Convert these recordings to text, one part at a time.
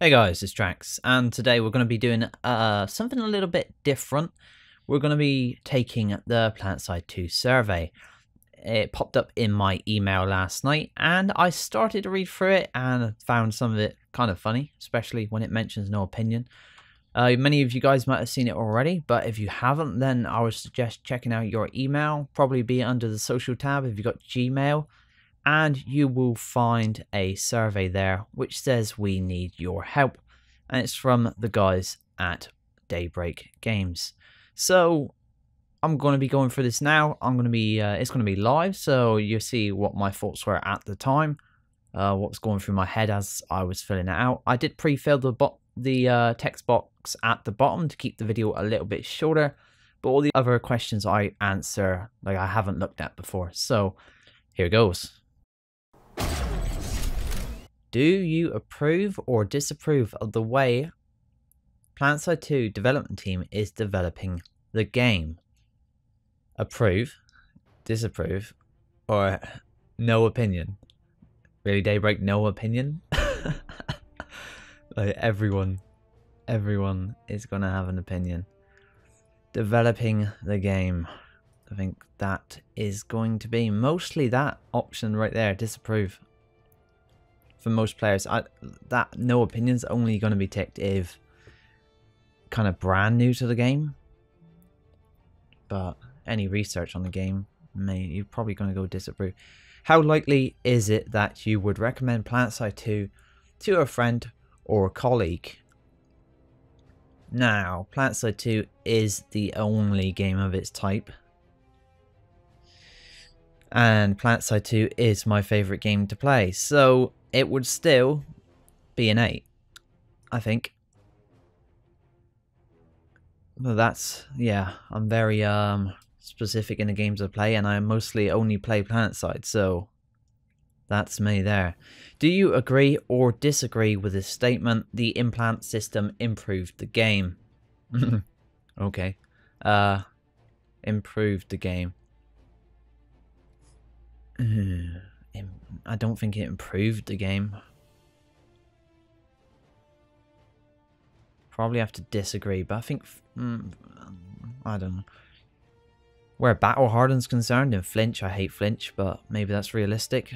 Hey guys, it's Drax, and today we're going to be doing something a little bit different. We're going to be taking the PlanetSide 2 survey. It popped up in my email last night, and I started to read through it and found some of it kind of funny, especially when it mentions no opinion. Many of you guys might have seen it already, but if you haven't, then I would suggest checking out your email. Probably be under the social tab if you've got Gmail. And you will find a survey there which says we need your help, and it's from the guys at Daybreak Games. So I'm going to be going through this now. It's going to be live, so you'll see what my thoughts were at the time, what's going through my head as I was filling it out. I did pre-fill the text box at the bottom to keep the video a little bit shorter, but all the other questions I answer like I haven't looked at before. So here goes. Do you approve or disapprove of the way PlanetSide 2 development team is developing the game? Approve, disapprove, or no opinion? Really, Daybreak, no opinion? Like everyone is gonna have an opinion. Developing the game. I think that is going to be mostly that option right there, disapprove. For most players, that no opinion's only going to be ticked if kind of brand new to the game. But any research on the game, you're probably going to go disapprove. How likely is it that you would recommend PlanetSide 2 to a friend or a colleague? Now, PlanetSide 2 is the only game of its type. And PlanetSide 2 is my favourite game to play, so it would still be an 8, I think. Well, that's, yeah, I'm very specific in the games I play, and I mostly only play PlanetSide, so that's me there. Do you agree or disagree with this statement? The implant system improved the game. Okay. Improved the game. I don't think it improved the game. Probably have to disagree, but I think I don't know. Where battle hardened's concerned, in flinch, I hate flinch, but maybe that's realistic.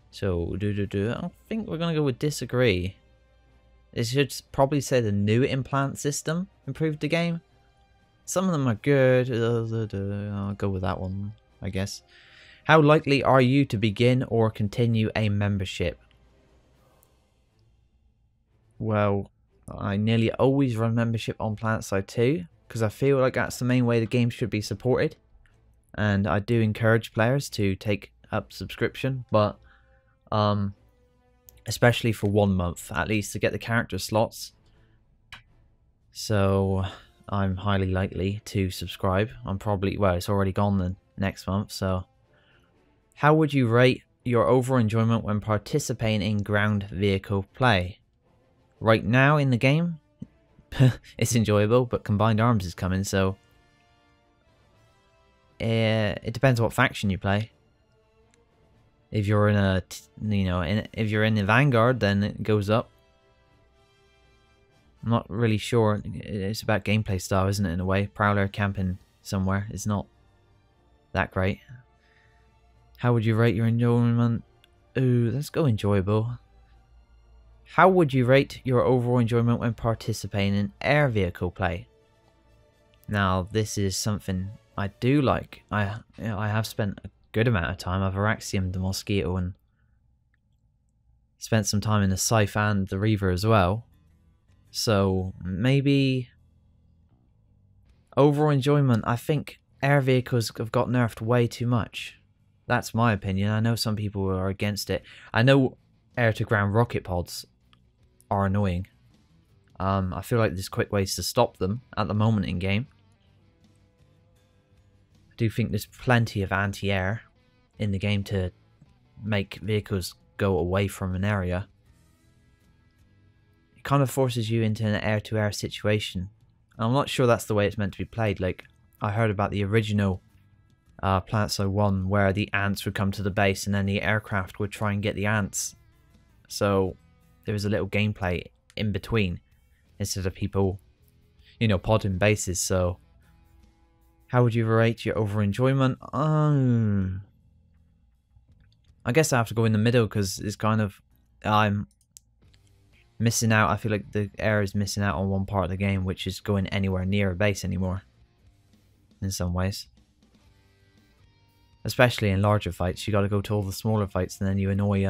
So I think we're gonna go with disagree. It should probably say the new implant system improved the game. Some of them are good. I'll go with that one, I guess. How likely are you to begin or continue a membership? Well, I nearly always run membership on PlanetSide 2 because I feel like that's the main way the game should be supported. And I do encourage players to take up subscription, but especially for 1 month at least to get the character slots. So I'm highly likely to subscribe. I'm probably, well, it's already gone then next month, so. How would you rate your overall enjoyment when participating in ground vehicle play? Right now in the game, it's enjoyable, but Combined Arms is coming, so it depends what faction you play. If you're in a, if you're in the Vanguard, then it goes up. I'm not really sure. It's about gameplay style, isn't it, in a way? Prowler camping somewhere is not that great. How would you rate your enjoyment? Ooh, let's go enjoyable. How would you rate your overall enjoyment when participating in air vehicle play? Now, this is something I do like. I have spent a good amount of time. I've Araxiumed the Mosquito and spent some time in the Scythe and the Reaver as well. So, maybe overall enjoyment. I think air vehicles have got nerfed way too much. That's my opinion. I know some people are against it. I know air-to-ground rocket pods are annoying. I feel like there's quick ways to stop them at the moment in game. I do think there's plenty of anti-air in the game to make vehicles go away from an area. It kind of forces you into an air-to-air situation. I'm not sure that's the way it's meant to be played. Like, I heard about the original PlanetSide 1 where the ants would come to the base and then the aircraft would try and get the ants. So there was a little gameplay in between instead of people, you know, podding bases. So how would you rate your overall enjoyment? I guess I have to go in the middle because it's kind of, I'm missing out. I feel like the area is missing out on one part of the game, which is going anywhere near a base anymore in some ways. Especially in larger fights, you got to go to all the smaller fights, and then you annoy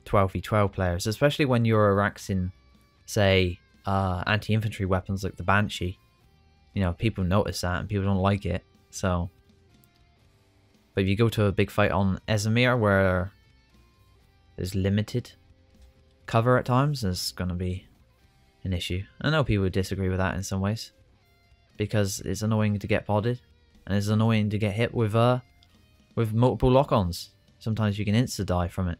12v12 players, especially when you're Araxing, say, anti-infantry weapons like the Banshee. You know, people notice that and people don't like it. So, but if you go to a big fight on Esamir where there's limited cover at times, there's going to be an issue. I know people would disagree with that in some ways, because it's annoying to get podded, and it's annoying to get hit with multiple lock-ons. Sometimes you can insta-die from it.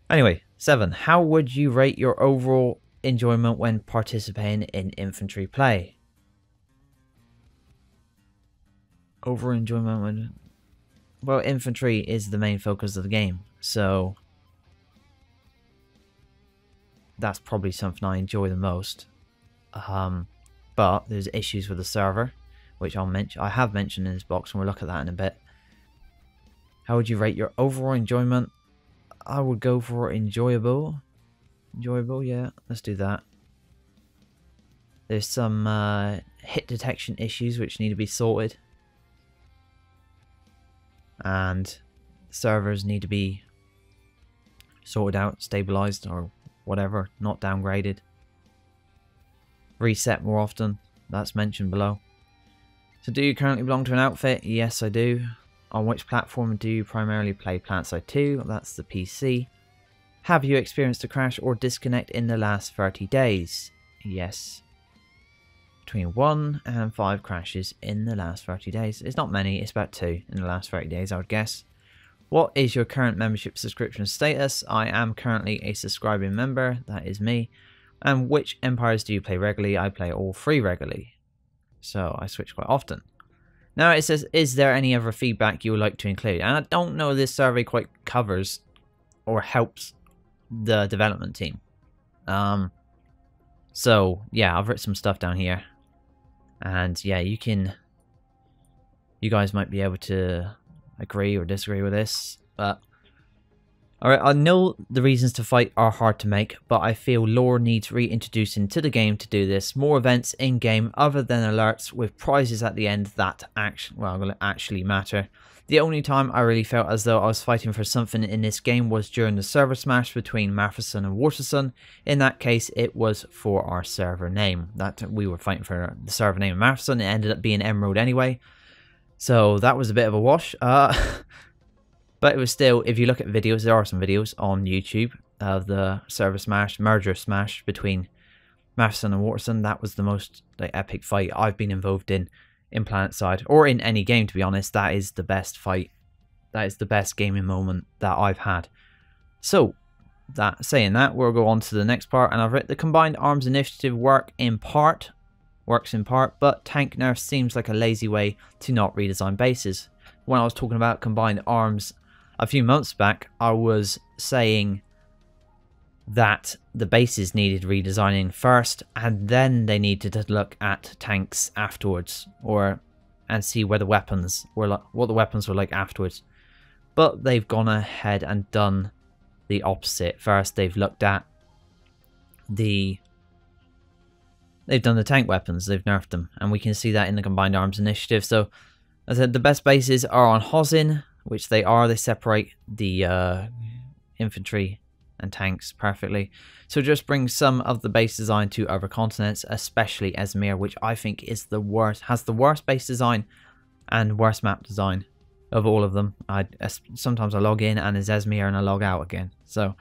Anyway, 7. How would you rate your overall enjoyment when participating in infantry play? Overall enjoyment when... Well, infantry is the main focus of the game, so that's probably something I enjoy the most. But there's issues with the server, which I have mentioned in this box, and we'll look at that in a bit. How would you rate your overall enjoyment? I would go for enjoyable. Enjoyable, yeah, let's do that. There's some hit detection issues which need to be sorted, and servers need to be sorted out, stabilized, or whatever, not downgraded. Reset more often, that's mentioned below. So do you currently belong to an outfit? Yes, I do. On which platform do you primarily play PlanetSide 2? That's the PC. Have you experienced a crash or disconnect in the last 30 days? Yes. Between 1 and 5 crashes in the last 30 days. It's not many, it's about 2 in the last 30 days, I would guess. What is your current membership subscription status? I am currently a subscribing member, that is me. And which empires do you play regularly? I play all 3 regularly, so I switch quite often. Now it says, is there any other feedback you would like to include? And I don't know if this survey quite covers or helps the development team. So yeah, I've written some stuff down here, and yeah, you guys might be able to agree or disagree with this, but alright, I know the reasons to fight are hard to make, but I feel lore needs reintroducing to the game to do this. More events in-game other than alerts with prizes at the end that actually matter. The only time I really felt as though I was fighting for something in this game was during the server smash between Matheson and Waterson. In that case, it was for our server name. That we were fighting for the server name of Matheson. It ended up being Emerald anyway, so that was a bit of a wash. But it was still, if you look at videos, there are some videos on YouTube of the server smash, merger smash between Matheson and Waterson. That was the most epic fight I've been involved in PlanetSide, or in any game, to be honest. That is the best fight. That is the best gaming moment that I've had. So, saying that, we'll go on to the next part, and I've written the Combined Arms Initiative works in part, but tank nerf seems like a lazy way to not redesign bases. When I was talking about Combined Arms a few months back, I was saying that the bases needed redesigning first, and then they needed to look at tanks afterwards, and see where the weapons were like, what the weapons were like afterwards. But they've gone ahead and done the opposite. First, they've looked at they've done the tank weapons, they've nerfed them, and we can see that in the Combined Arms Initiative. So, as I said, the best bases are on Hosin, which they are. They separate the infantry and tanks perfectly. So just bring some of the base design to other continents, especially Esmir, which I think is the worst, has the worst base design and worst map design of all of them. Sometimes I log in and it's Esmir and I log out again. So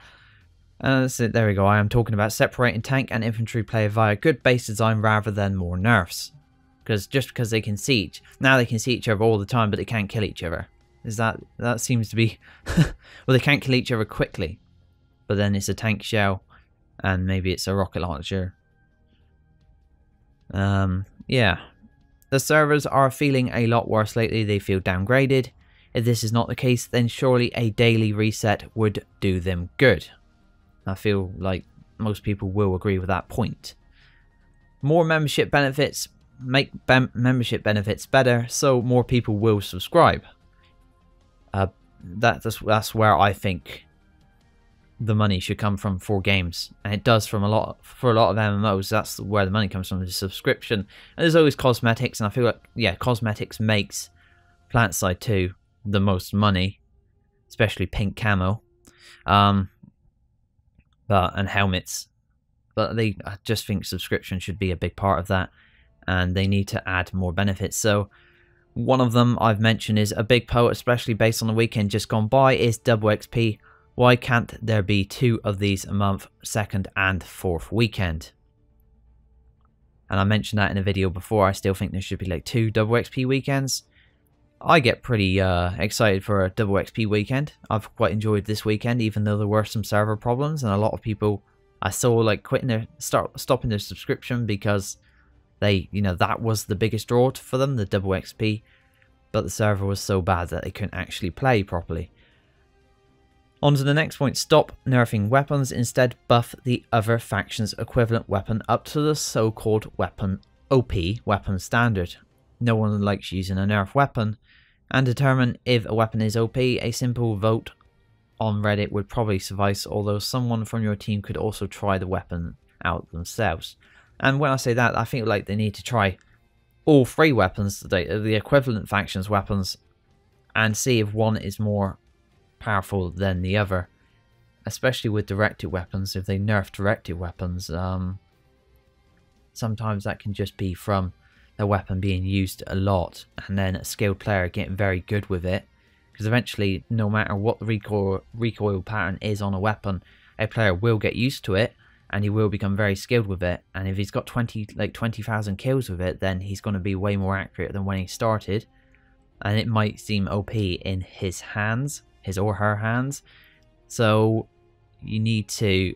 that's it. There we go. I am talking about separating tank and infantry play via good base design rather than more nerfs. Because they can see they can see each other all the time, but they can't kill each other. That seems to be well, they can't kill each other quickly, but then it's a tank shell and maybe it's a rocket launcher. Yeah, the servers are feeling a lot worse lately. They feel downgraded. If this is not the case, then surely a daily reset would do them good. I feel like most people will agree with that point. More membership benefits make membership benefits better, so more people will subscribe. That's where I think the money should come from for games, and it does for a lot of MMOs. That's where the money comes from, the subscription. And there's always cosmetics, and I feel like, yeah, cosmetics makes PlanetSide 2 the most money, especially pink camo, and helmets. But I just think subscription should be a big part of that, and they need to add more benefits. So one of them I've mentioned is a big poet, especially based on the weekend just gone by, is double XP. Why can't there be 2 of these a month, second and fourth weekend? And I mentioned that in a video before. I still think there should be like 2 double XP weekends. I get pretty excited for a double XP weekend. I've quite enjoyed this weekend, even though there were some server problems and a lot of people I saw like stopping their subscription because they, that was the biggest draw for them, the double XP. But the server was so bad that they couldn't actually play properly. On to the next point. Stop nerfing weapons. Instead, buff the other faction's equivalent weapon up to the so-called weapon OP weapon standard. No one likes using a nerf weapon. And determine if a weapon is OP. A simple vote on Reddit would probably suffice, although someone from your team could also try the weapon out themselves. And when I say that, I feel like they need to try all 3 weapons, the equivalent faction's weapons, and see if one is more powerful than the other, especially with directed weapons. If they nerf directed weapons, sometimes that can just be from the weapon being used a lot and then a skilled player getting very good with it, because eventually, no matter what the recoil pattern is on a weapon, a player will get used to it and he will become very skilled with it. And if he's got 20,000 kills with it, then he's going to be way more accurate than when he started, and it might seem OP in his hands, his or her hands. So they need to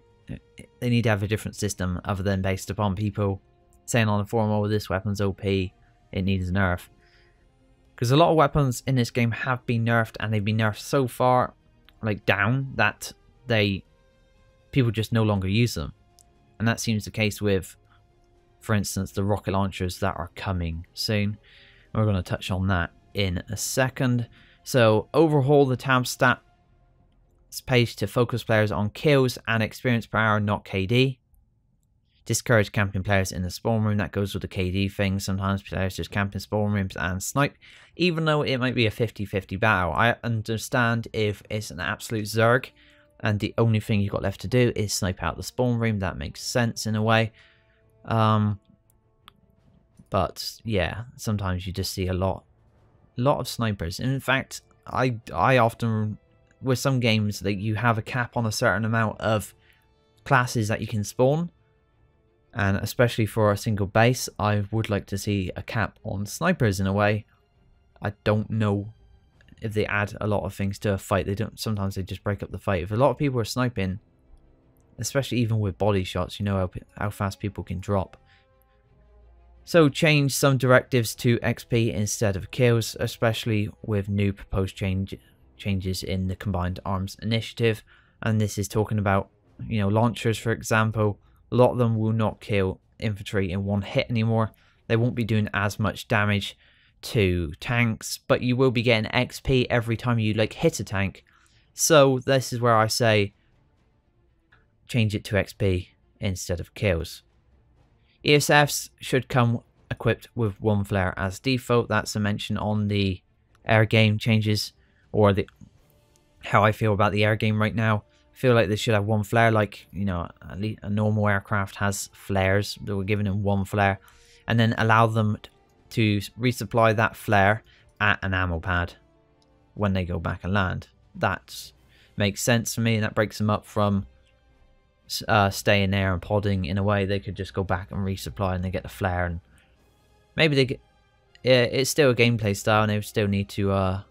have a different system other than based upon people saying on the forum, oh, this weapon's OP, it needs a nerf. Because a lot of weapons in this game have been nerfed, and they've been nerfed so far down that people just no longer use them. And that seems the case with, for instance, the rocket launchers that are coming soon. We're going to touch on that in a second. So, overhaul the tab stats page to focus players on kills and experience per hour, not KD. Discourage camping players in the spawn room. That goes with the KD thing. Sometimes players just camp in spawn rooms and snipe, even though it might be a 50-50 battle. I understand if it's an absolute zerg and the only thing you've got left to do is snipe out the spawn room. That makes sense in a way. But yeah, sometimes you just see a lot of snipers. And in fact, I often, with some games, that you have a cap on a certain amount of classes that you can spawn, and especially for a single base, I would like to see a cap on snipers in a way. I don't know if they add a lot of things to a fight. They don't. Sometimes they just break up the fight. If a lot of people are sniping, especially even with body shots, you know how fast people can drop. So change some directives to XP instead of kills, especially with new proposed changes in the Combined Arms Initiative. And this is talking about, launchers, for example. A lot of them will not kill infantry in one hit anymore. They won't be doing as much damage to tanks, but you will be getting XP every time you hit a tank. So this is where I say change it to XP instead of kills. ESFs should come equipped with 1 flare as default. That's a mention on the air game changes, or how I feel about the air game right now. I feel like they should have 1 flare, at least a normal aircraft has flares. They were giving them 1 flare, and then allow them to resupply that flare at an ammo pad when they go back and land. That makes sense for me, and that breaks them up from staying there and podding. In a way, they could just go back and resupply and they get the flare, and maybe they get, it's still a gameplay style and they still need to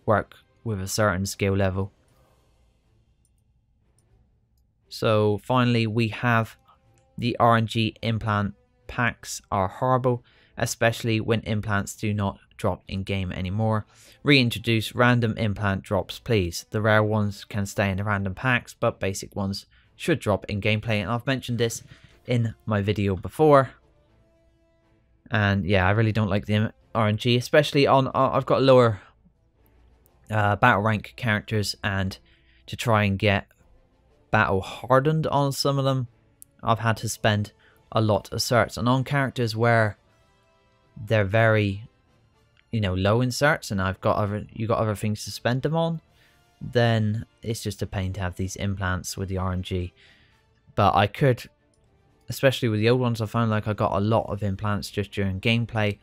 work with a certain skill level. So finally, we have the RNG implant packs are horrible. especially when implants do not drop in game anymore. Reintroduce random implant drops, please. The rare ones can stay in the random packs, but basic ones should drop in gameplay, and I've mentioned this in my video before. And yeah, I really don't like the RNG, especially on I've got lower battle rank characters, and to try and get battle hardened on some of them, I've had to spend a lot of certs, and on characters where they're very, you know, low in certs, and you got other things to spend them on, then it's just a pain to have these implants with the RNG. But I could, especially with the old ones, I found like I got a lot of implants just during gameplay,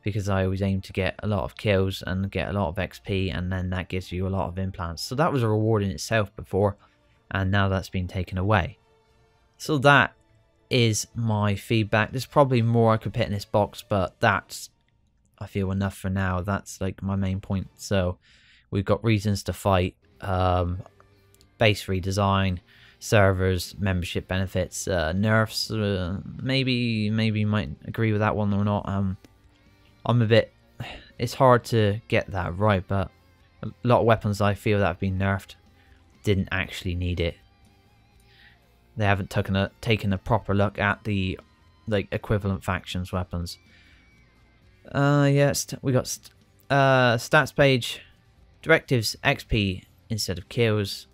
because I always aim to get a lot of kills and get a lot of XP, and then that gives you a lot of implants. So that was a reward in itself before, and now that's been taken away. So that is my feedback. There's probably more I could put in this box, but that's, I feel, enough for now. That's like my main point. So we've got reasons to fight, base redesign, servers, membership benefits, nerfs. Maybe you might agree with that one or not. I'm a bit, it's hard to get that right, but a lot of weapons I feel that have been nerfed didn't actually need it. They haven't taken a proper look at the like equivalent factions weapons. Yes, we got stats page, directives, XP instead of kills,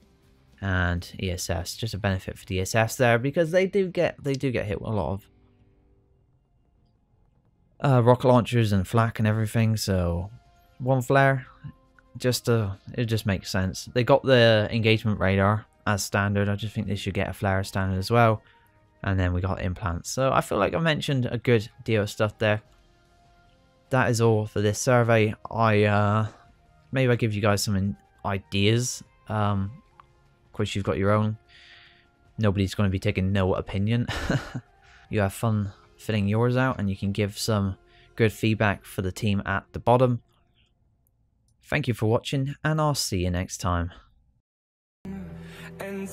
and ESS. Just a benefit for the ESS there, because they do get hit with a lot of rocket launchers and flak and everything. So one flare, it just makes sense. They got the engagement radar as standard. I just think they should get a flare standard as well. And then we got implants. So I feel like I mentioned a good deal of stuff there. That is all for this survey. Maybe I give you guys some ideas. Of course, you've got your own. Nobody's going to be taking no opinion. You have fun filling yours out, and you can give some good feedback for the team at the bottom. Thank you for watching, and I'll see you next time. And